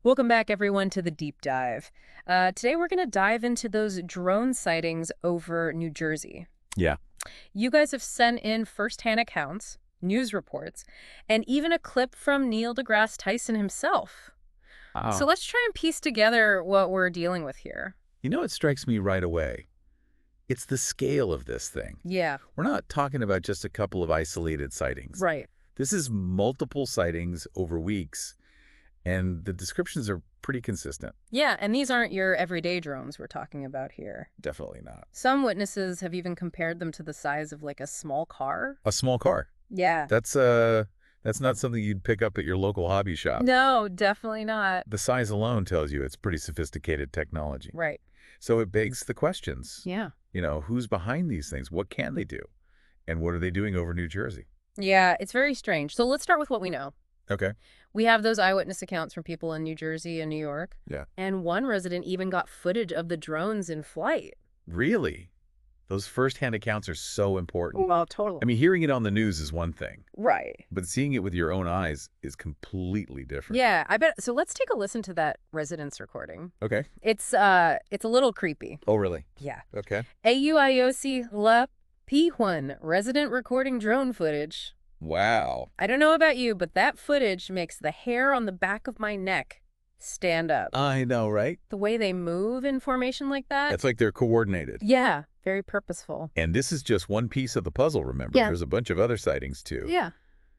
Welcome back, everyone, to the deep dive. Today, we're going to dive into those drone sightings over New Jersey. Yeah. You guys have sent in firsthand accounts, news reports, and even a clip from Neil deGrasse Tyson himself. So Oh. let's try and piece together what we're dealing with here. You know what strikes me right away? It's the scale of this thing. Yeah, We're not talking about just a couple of isolated sightings. right. This is multiple sightings over weeks, and the descriptions are pretty consistent. Yeah, and these aren't your everyday drones we're talking about here. Definitely not. Some witnesses have even compared them to the size of like a small car. A small car. Yeah. That's not something you'd pick up at your local hobby shop. No, definitely not. The size alone tells you it's pretty sophisticated technology. Right. So it begs the questions. Yeah. Who's behind these things? What can they do? And what are they doing over New Jersey? Yeah, it's very strange. So let's start with what we know. Okay. We have those eyewitness accounts from people in New Jersey and New York. Yeah. And one resident even got footage of the drones in flight. Really? Those firsthand accounts are so important. Well, totally. I mean, hearing it on the news is one thing, Right. but seeing it with your own eyes is completely different. Yeah, I bet. So let's take a listen to that residence recording. Okay. It's a little creepy. Oh, really? Yeah. Okay. AUIOC La P1 resident recording drone footage. Wow. I don't know about you, but that footage makes the hair on the back of my neck stand up. I know, right? The way they move in formation like that. It's like they're coordinated. Yeah, very purposeful. And this is just one piece of the puzzle, remember? Yeah. There's a bunch of other sightings, too. Yeah.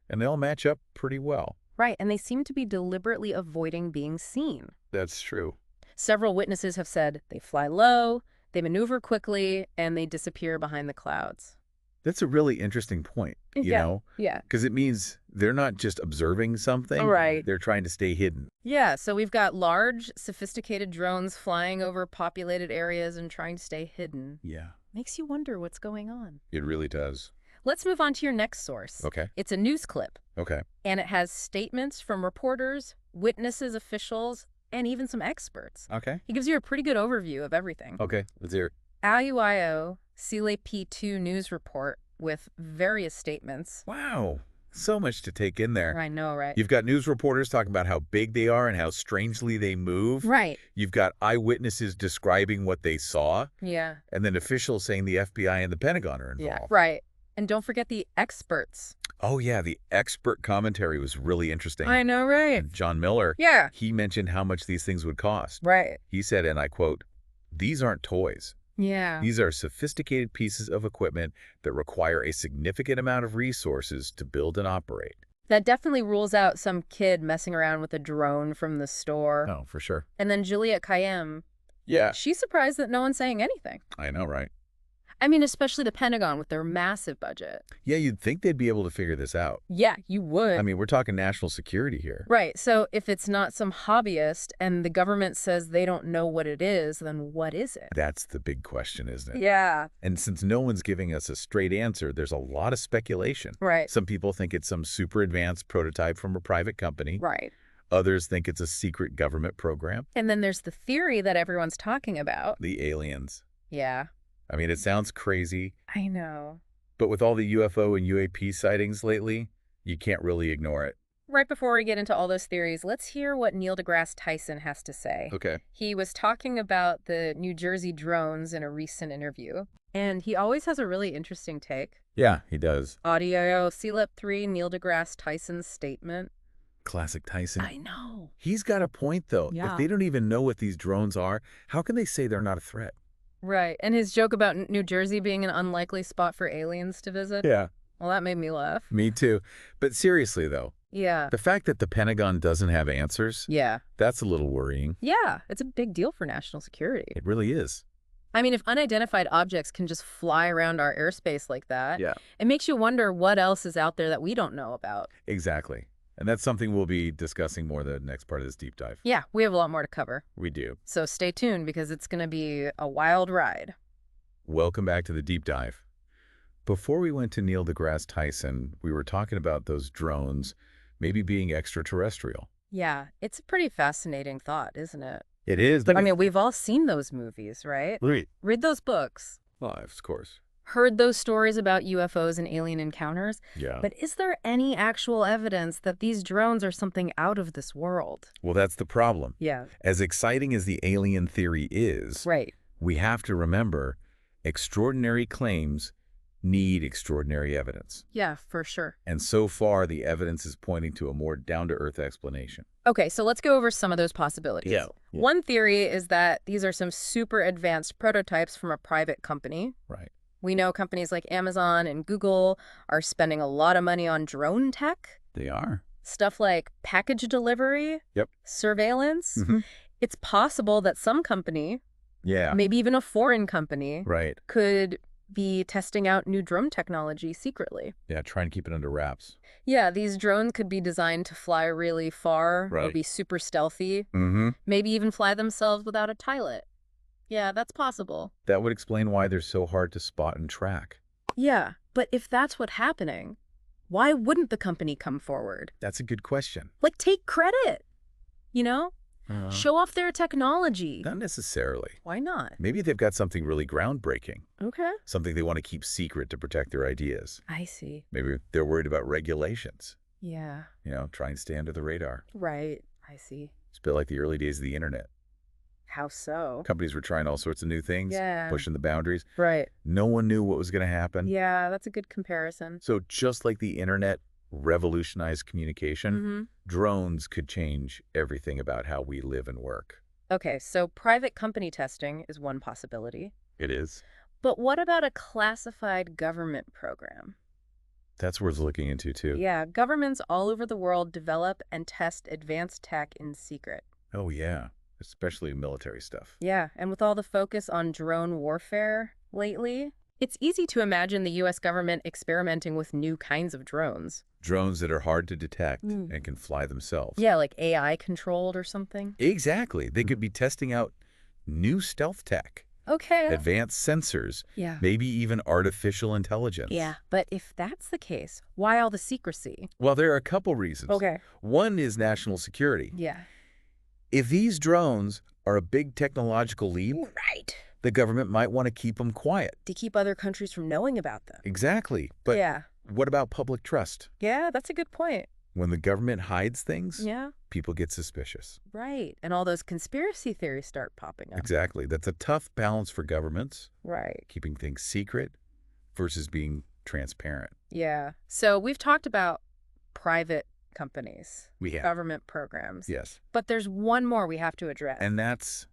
And they all match up pretty well. Right, and they seem to be deliberately avoiding being seen. That's true. Several witnesses have said they fly low, they maneuver quickly, and they disappear behind the clouds. That's a really interesting point, Yeah. because it means they're not just observing something. Right. They're trying to stay hidden. Yeah, so we've got large, sophisticated drones flying over populated areas and trying to stay hidden. Yeah. Makes you wonder what's going on. It really does. Let's move on to your next source. Okay. It's a news clip, Okay. and it has statements from reporters, witnesses, officials, and even some experts. Okay. It gives you a pretty good overview of everything. Okay. Let's hear it. AUIO Sile P2 news report with various statements. Wow. So much to take in there. I know, right? You've got news reporters talking about how big they are and how strangely they move. Right. You've got eyewitnesses describing what they saw, Yeah. and then officials saying the FBI and the Pentagon are Yeah. involved. Right. And don't forget the experts. Oh, yeah. The expert commentary was really interesting. I know, right? And John Miller, Yeah. he mentioned how much these things would cost. Right. He said, and I quote, "These aren't toys. Yeah. These are sophisticated pieces of equipment that require a significant amount of resources to build and operate." That definitely rules out some kid messing around with a drone from the store. Oh, for sure. And then Juliet Kayyem, Yeah. she's surprised that no one's saying anything. I know, right? I mean, especially the Pentagon with their massive budget. Yeah, you'd think they'd be able to figure this out. Yeah, you would. I mean, we're talking national security here. Right. So if it's not some hobbyist and the government says they don't know what it is, then what is it? That's the big question, isn't it? Yeah. And since no one's giving us a straight answer, there's a lot of speculation. Right. Some people think it's some super advanced prototype from a private company. Right. Others think it's a secret government program. And then there's the theory that everyone's talking about. The aliens. Yeah. I mean, it sounds crazy, I know. but with all the UFO and UAP sightings lately, you can't really ignore it. Right before we get into all those theories, let's hear what Neil deGrasse Tyson has to say. Okay. He was talking about the New Jersey drones in a recent interview, and he always has a really interesting take. Yeah, he does. Audio CLEP 3, Neil deGrasse Tyson's statement. Classic Tyson. I know. He's got a point, though. Yeah. If they don't even know what these drones are, how can they say they're not a threat? Right. And his joke about New Jersey being an unlikely spot for aliens to visit. Yeah. Well, that made me laugh. Me too. But seriously, though, Yeah. the fact that the Pentagon doesn't have answers, Yeah. that's a little worrying. Yeah. It's a big deal for national security. It really is. I mean, if unidentified objects can just fly around our airspace like that, Yeah. it makes you wonder what else is out there that we don't know about. Exactly. And that's something we'll be discussing more the next part of this deep dive. Yeah, we have a lot more to cover. We do. So stay tuned because it's going to be a wild ride. Welcome back to the deep dive. Before we went to Neil deGrasse Tyson, we were talking about those drones maybe being extraterrestrial. Yeah, it's a pretty fascinating thought, isn't it? It is. I mean, we've all seen those movies, right? Read. Read those books. Well, of course. heard those stories about UFOs and alien encounters, Yeah. but is there any actual evidence that these drones are something out of this world? Well, that's the problem. Yeah, As exciting as the alien theory is, right. we have to remember extraordinary claims need extraordinary evidence. Yeah, for sure. And so far, the evidence is pointing to a more down-to-earth explanation. Okay, so let's go over some of those possibilities. Yeah. One theory is that these are some super advanced prototypes from a private company. Right. We know companies like Amazon and Google are spending a lot of money on drone tech, They are. stuff like package delivery, Yep. surveillance. Mm-hmm. It's possible that some company, Yeah. maybe even a foreign company, Right. could be testing out new drone technology secretly. Yeah, try and keep it under wraps. Yeah, these drones could be designed to fly really far or Right. be super stealthy, Mm-hmm. maybe even fly themselves without a pilot. Yeah, that's possible. That would explain why they're so hard to spot and track. Yeah, but if that's what's happening, why wouldn't the company come forward? That's a good question. Like, take credit, you know? Show off their technology. Not necessarily. Why not? Maybe they've got something really groundbreaking, Okay. something they want to keep secret to protect their ideas. I see. Maybe they're worried about regulations, Yeah, try and stay under the radar. right. I see. It's a bit like the early days of the internet. How so? Companies were trying all sorts of new things, Yeah. pushing the boundaries. Right. No one knew what was going to happen. Yeah, that's a good comparison. So just like the internet revolutionized communication, Mm-hmm. drones could change everything about how we live and work. Okay, so private company testing is one possibility. It is. But what about a classified government program? That's worth looking into, too. Yeah, governments all over the world develop and test advanced tech in secret. Oh, yeah. Especially military stuff. Yeah, and with all the focus on drone warfare lately, it's easy to imagine the U.S. government experimenting with new kinds of drones. Drones that are hard to detect Mm. and can fly themselves. Yeah, like AI controlled or something. Exactly. They could be testing out new stealth tech, Okay. advanced sensors, Yeah. maybe even artificial intelligence. Yeah, but if that's the case, why all the secrecy? Well, there are a couple reasons. One is national security. Yeah. If these drones are a big technological leap, Right. the government might want to keep them quiet. To keep other countries from knowing about them. Exactly. But yeah. what about public trust? Yeah, that's a good point. When the government hides things, Yeah. people get suspicious. Right. And all those conspiracy theories start popping up. Exactly. That's a tough balance for governments, Right. keeping things secret versus being transparent. Yeah. So we've talked about private companies, We have. government programs. Yes. But there's one more we have to address. And that's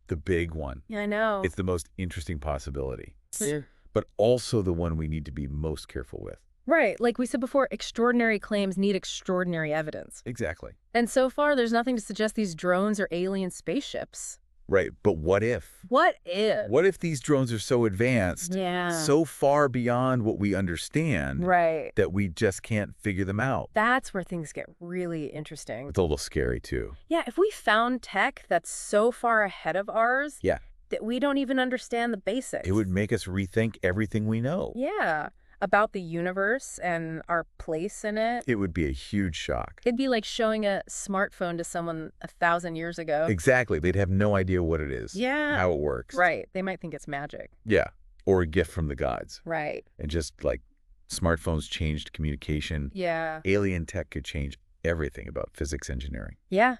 the big one. Yeah, I know. It's the most interesting possibility, Yeah. but also the one we need to be most careful with. Right. Like we said before, extraordinary claims need extraordinary evidence. Exactly. And so far, there's nothing to suggest these drones are alien spaceships. Right. But what if? What if? What if these drones are so advanced, Yeah. so far beyond what we understand, Right. that we just can't figure them out? That's where things get really interesting. It's a little scary, too. Yeah, if we found tech that's so far ahead of ours Yeah. that we don't even understand the basics. It would make us rethink everything we know. Yeah, about the universe and our place in it. It would be a huge shock. It'd be like showing a smartphone to someone 1,000 years ago. Exactly. They'd have no idea what it is. Yeah. How it works. Right. They might think it's magic. Yeah. Or a gift from the gods. Right. And just like smartphones changed communication, Yeah. alien tech could change everything about physics engineering. Yeah.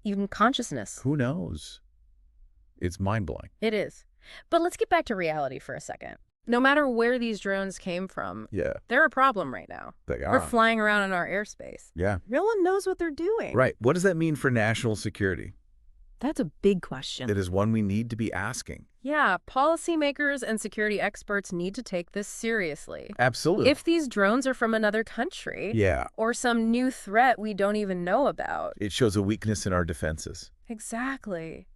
Even consciousness. Who knows? It's mind-blowing. It is. But let's get back to reality for a second. No matter where these drones came from, Yeah, they're a problem right now. they They're are. flying around in our airspace. Yeah. No one knows what they're doing. Right. What does that mean for national security? That's a big question. It is one we need to be asking. Yeah, policymakers and security experts need to take this seriously. Absolutely. If these drones are from another country Yeah. or some new threat we don't even know about. It shows a weakness in our defenses. Exactly.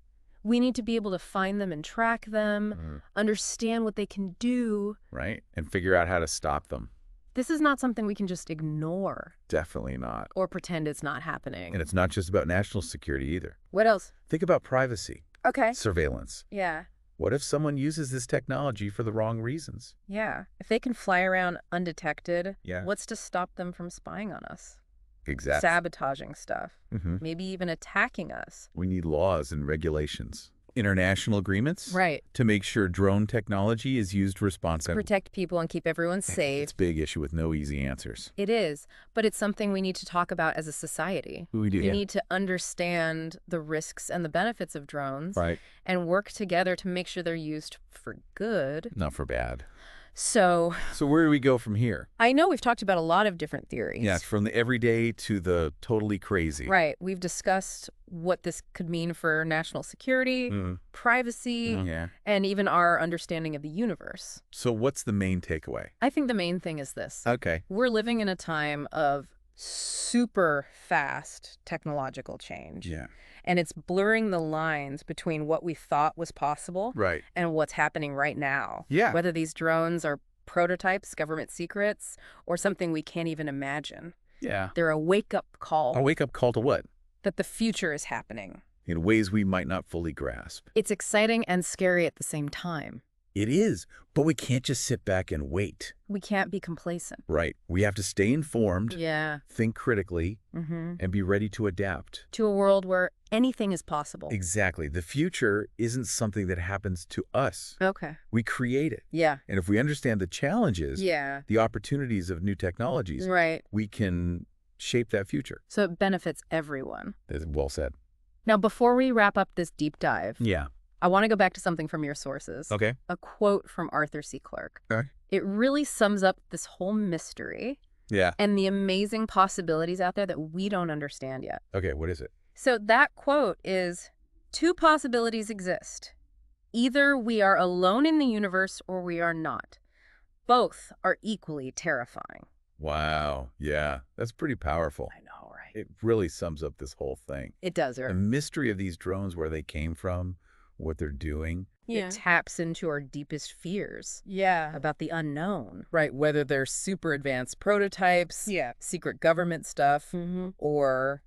We need to be able to find them and track them, understand what they can do. Right? And figure out how to stop them. This is not something we can just ignore Definitely not. or pretend it's not happening. And it's not just about national security either. What else? Think about privacy, Okay. surveillance. Yeah. What if someone uses this technology for the wrong reasons? Yeah. If they can fly around undetected, Yeah. what's to stop them from spying on us? Exactly. Sabotaging stuff. Hmm. Maybe even attacking us. We need laws and regulations. International agreements Right. to make sure drone technology is used responsibly. Protect people and keep everyone safe. It's a big issue with no easy answers. It is, but it's something we need to talk about as a society. We do, We yeah. need to understand the risks and the benefits of drones Right. and work together to make sure they're used for good. Not for bad. So So where do we go from here? I know we've talked about a lot of different theories. Yeah, from the everyday to the totally crazy. Right. We've discussed what this could mean for national security, Mm. privacy, Yeah. and even our understanding of the universe. So what's the main takeaway? I think the main thing is this. Okay. We're living in a time of super fast technological change. Yeah. And it's blurring the lines between what we thought was possible Right. and what's happening right now. Yeah. Whether these drones are prototypes, government secrets, or something we can't even imagine. Yeah. They're a wake-up call A wake-up call to what? that the future is happening. In ways we might not fully grasp. It's exciting and scary at the same time. It is, but we can't just sit back and wait. We can't be complacent. Right. We have to stay informed, Yeah. think critically, Mm-hmm. and be ready to adapt. To a world where anything is possible. Exactly. The future isn't something that happens to us. Okay. We create it. Yeah. And if we understand the challenges, Yeah. the opportunities of new technologies, Right. we can shape that future. So it benefits everyone. That's well said. Now, before we wrap up this deep dive, Yeah. I want to go back to something from your sources. Okay. A quote from Arthur C. Clarke. Okay. It really sums up this whole mystery Yeah. and the amazing possibilities out there that we don't understand yet. Okay, what is it? So that quote is, "Two possibilities exist. Either we are alone in the universe or we are not. Both are equally terrifying." Wow. Yeah. That's pretty powerful. I know, right? It really sums up this whole thing. It does, The or mystery of these drones, where they came from, what they're doing. it taps into our deepest fears Yeah. about the unknown. Right. Whether they're super advanced prototypes, Yeah. secret government stuff, Mm-hmm. or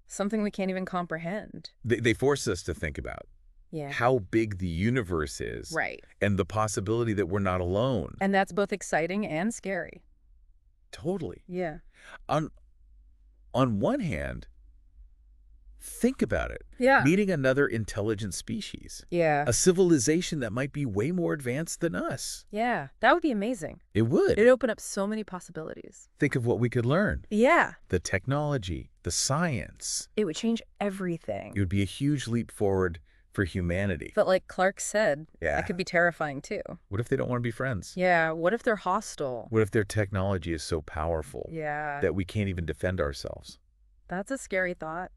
Something we can't even comprehend. They force us to think about Yeah. how big the universe is. Right. And the possibility that we're not alone. And that's both exciting and scary. Totally. Yeah. On one hand, think about it. Yeah. Meeting another intelligent species. Yeah. A civilization that might be way more advanced than us. Yeah. That would be amazing. It would. It'd open up so many possibilities. Think of what we could learn. Yeah. The technology, the science. It would change everything. It would be a huge leap forward for humanity. But like Clark said, Yeah. that could be terrifying too. What if they don't want to be friends? Yeah. What if they're hostile? What if their technology is so powerful Yeah. that we can't even defend ourselves? That's a scary thought.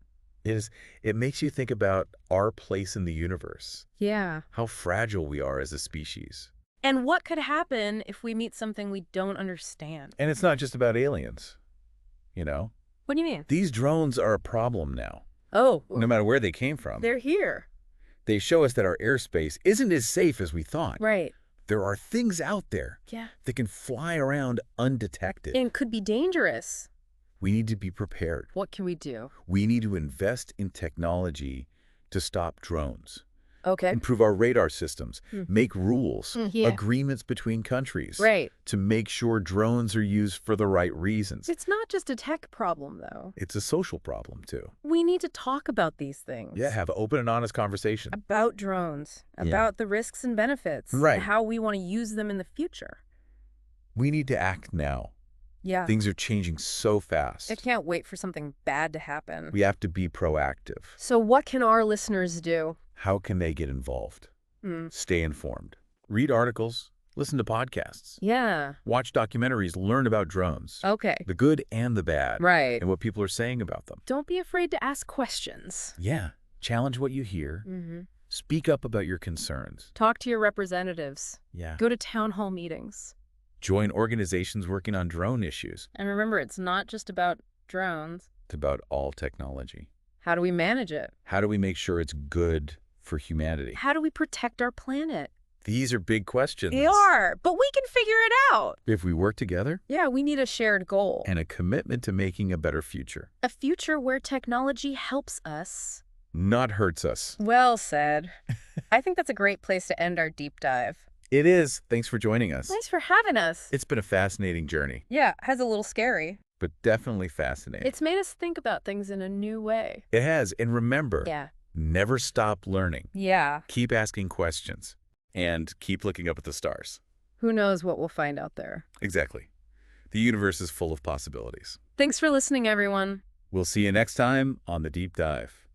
It makes you think about our place in the universe, Yeah. how fragile we are as a species. And what could happen if we meet something we don't understand? And it's not just about aliens, you know? What do you mean? These drones are a problem now, Oh, no matter where they came from. they're here. They show us that our airspace isn't as safe as we thought. Right. There are things out there Yeah. that can fly around undetected. And could be dangerous. We need to be prepared. What can we do? We need to invest in technology to stop drones, Okay. improve our radar systems, make rules, Yeah. agreements between countries Right. to make sure drones are used for the right reasons. It's not just a tech problem, though. It's a social problem, too. We need to talk about these things. Yeah, have an open and honest conversation. About drones, about the risks and benefits, Right. and how we want to use them in the future. We need to act now. Yeah. Things are changing so fast. I can't wait for something bad to happen. We have to be proactive. So what can our listeners do? How can they get involved? Mm. Stay informed. Read articles, listen to podcasts, Yeah. watch documentaries, learn about drones, Okay. the good and the bad, Right. and what people are saying about them. Don't be afraid to ask questions. Yeah, challenge what you hear. Mm-hmm. Speak up about your concerns. Talk to your representatives. Yeah. Go to town hall meetings. Join organizations working on drone issues. And remember, it's not just about drones. It's about all technology. How do we manage it? How do we make sure it's good for humanity? How do we protect our planet? These are big questions. They are, but we can figure it out. If we work together Yeah, we need a shared goal. and a commitment to making a better future, A future where technology helps us. not hurts us. Well said. I think that's a great place to end our deep dive. It is. Thanks for joining us. Thanks for having us. It's been a fascinating journey, Yeah, has a little scary. but definitely fascinating. It's made us think about things in a new way. It has. And remember, Yeah. Never stop learning. Yeah. Keep asking questions. And keep looking up at the stars. Who knows what we'll find out there. Exactly. The universe is full of possibilities. Thanks for listening, everyone. We'll see you next time on The Deep Dive.